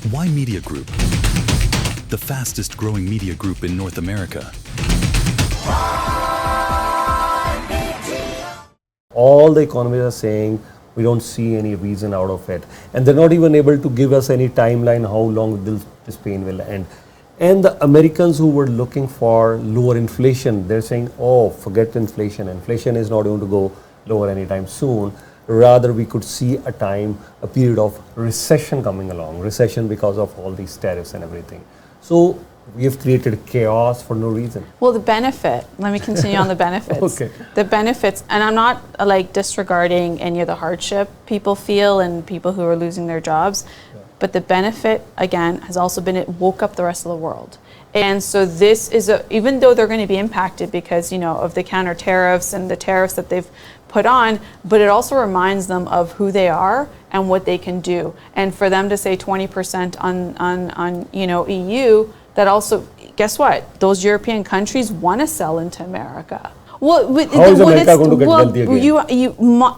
Why Media Group? The fastest growing media group in North America. All the economists are saying we don't see any reason out of it. And they're not even able to give us any timeline how long this pain will end. And the Americans who were looking for lower inflation, they're saying, oh, forget inflation. Inflation is not going to go lower anytime soon. Rather, we could see a period of recession coming along. Recession because of all these tariffs and everything. So we have created chaos for no reason. Well, the benefit, let me continue on the benefits. Okay. The benefits, and I'm not like disregarding any of the hardship people feel and people who are losing their jobs, but the benefit, again, has also been it woke up the rest of the world. And so this is, even though they're going to be impacted because, of the counter tariffs and the tariffs that they've put on, but it also reminds them of who they are and what they can do. And for them to say 20% on EU, that also, guess what? Those European countries want to sell into America. Well, how is America going to get wealthy again?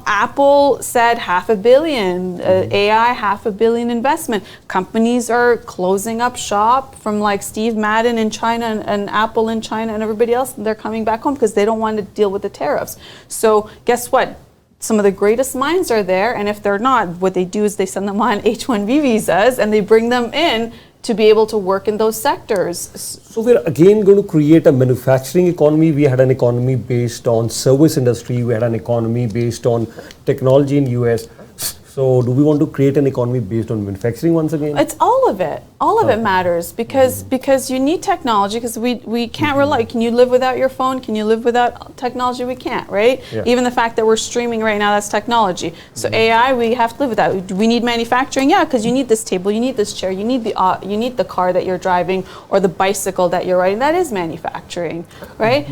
Apple said $500 million, AI $500 million investment. Companies are closing up shop from like Steve Madden in China and Apple in China and everybody else. They're coming back home because they don't want to deal with the tariffs. So guess what? Some of the greatest minds are there, and if they're not, what they do is they send them on H-1B visas and they bring them in to be able to work in those sectors. So we're again going to create a manufacturing economy. We had an economy based on service industry. We had an economy based on technology in US. So do we want to create an economy based on manufacturing once again? It's all of it. All of it matters because you need technology, because we can't rely. Can you live without your phone? Can you live without technology? We can't, right? Yeah. Even the fact that we're streaming right now, that's technology. So AI, we have to live with that. We need manufacturing, yeah, because you need this table, you need this chair, you need the car that you're driving or the bicycle that you're riding. That is manufacturing, right?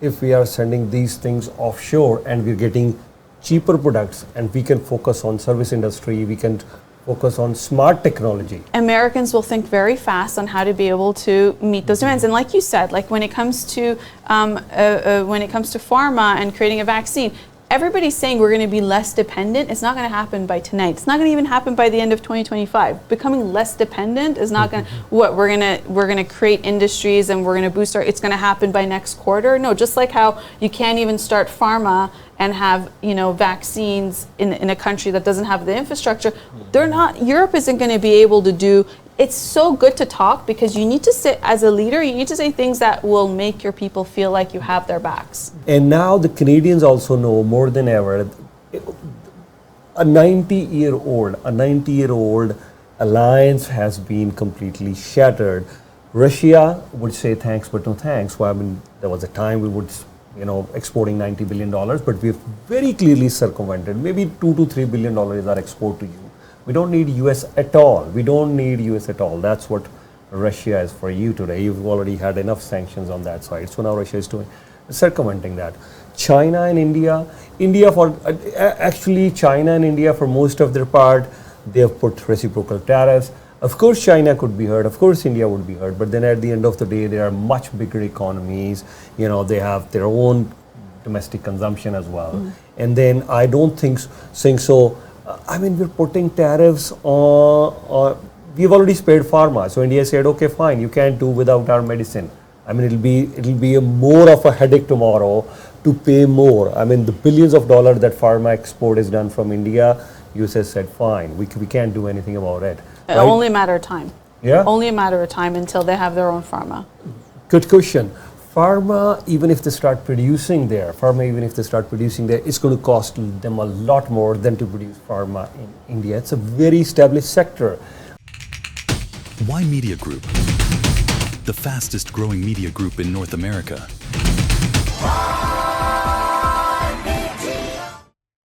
If we are sending these things offshore and we're getting cheaper products and we can focus on service industry, we can focus on smart technology. Americans will think very fast on how to be able to meet those demands. And like you said, like when it comes to pharma and creating a vaccine, everybody's saying we're going to be less dependent. It's not going to happen by tonight. It's not going to even happen by the end of 2025. Becoming less dependent is not going to, we're going to create industries and we're going to boost it's going to happen by next quarter. No, just like how you can't even start pharma and have, vaccines in a country that doesn't have the infrastructure. Europe isn't going to be able to do. It's so good to talk because you need to sit as a leader, you need to say things that will make your people feel like you have their backs. And now the Canadians also know more than ever, a 90-year-old alliance has been completely shattered. Russia would say thanks but no thanks. Well, there was a time we would, exporting $90 billion, but we've very clearly circumvented. Maybe $2 to $3 billion is our export to you. We don't need US at all. That's what Russia is for you today. You've already had enough sanctions on that side. So now Russia is circumventing that. China and India for most of their part, they have put reciprocal tariffs. Of course, China could be hurt. Of course, India would be hurt. But then at the end of the day, they are much bigger economies. They have their own domestic consumption as well. And then I don't think so. We're putting tariffs on, we've already spared pharma. So India said, okay, fine, you can't do without our medicine. It'll be more of a headache tomorrow to pay more. The billions of dollars that pharma export is done from India, US has said, fine, we can't do anything about it. Right? Only a matter of time. Yeah? Only a matter of time until they have their own pharma. Good question. Pharma, even if they start producing there, it's going to cost them a lot more than to produce pharma in India. It's a very established sector. Why Media Group? The fastest growing media group in North America.